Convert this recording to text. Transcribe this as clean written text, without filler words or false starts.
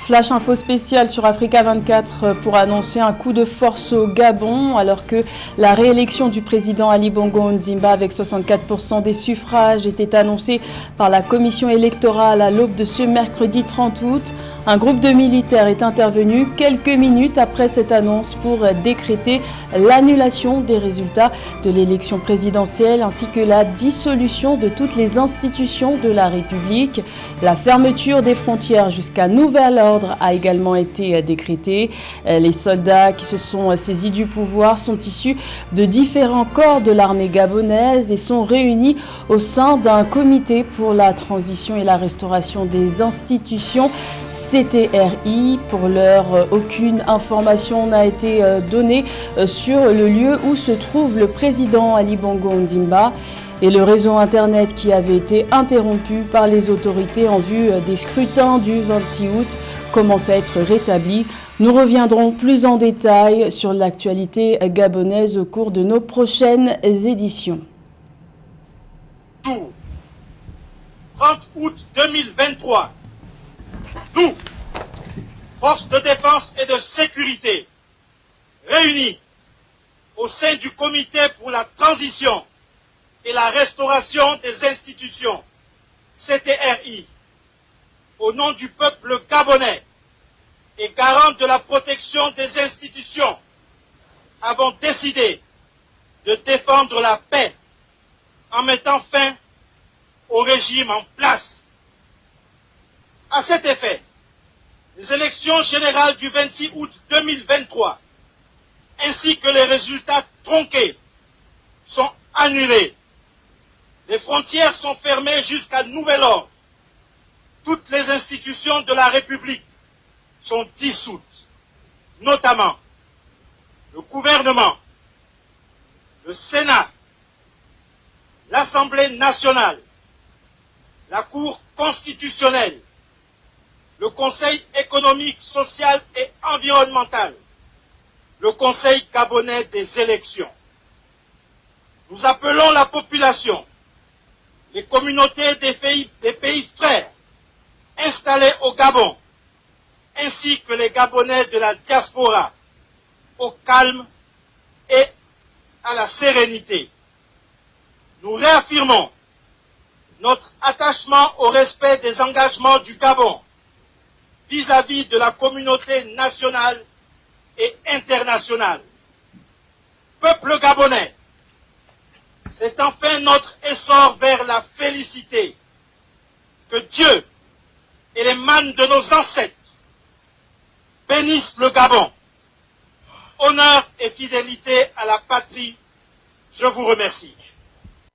Flash info spécial sur Africa 24 pour annoncer un coup de force au Gabon alors que la réélection du président Ali Bongo Ondimba avec 64% des suffrages était annoncée par la commission électorale à l'aube de ce mercredi 30 août. Un groupe de militaires est intervenu quelques minutes après cette annonce pour décréter l'annulation des résultats de l'élection présidentielle ainsi que la dissolution de toutes les institutions de la République. La fermeture des frontières jusqu'à nouvel ordre a également été décrétée. Les soldats qui se sont saisis du pouvoir sont issus de différents corps de l'armée gabonaise et sont réunis au sein d'un comité pour la transition et la restauration des institutions CTRI. Pour l'heure, aucune information n'a été donnée sur le lieu où se trouve le président Ali Bongo Ondimba. Et le réseau Internet qui avait été interrompu par les autorités en vue des scrutins du 26 août commence à être rétabli. Nous reviendrons plus en détail sur l'actualité gabonaise au cours de nos prochaines éditions. 30 août 2023, nous, forces de défense et de sécurité, réunis au sein du comité pour la transition et la restauration des institutions, CTRI, au nom du peuple gabonais et garant de la protection des institutions, avons décidé de défendre la paix en mettant fin au régime en place. À cet effet, les élections générales du 26 août 2023 ainsi que les résultats tronqués sont annulés. Les frontières sont fermées jusqu'à nouvel ordre. Toutes les institutions de la République sont dissoutes, notamment le gouvernement, le Sénat, l'Assemblée nationale, la Cour constitutionnelle, le Conseil économique, social et environnemental, le Conseil gabonais des élections. Nous appelons la population, les communautés des pays frères installés au Gabon, ainsi que les Gabonais de la diaspora, au calme et à la sérénité. Nous réaffirmons notre attachement au respect des engagements du Gabon vis-à-vis de la communauté nationale et internationale. Peuple gabonais, c'est enfin notre essor vers la félicité. Que Dieu et les mânes de nos ancêtres bénissent le Gabon. Honneur et fidélité à la patrie, je vous remercie.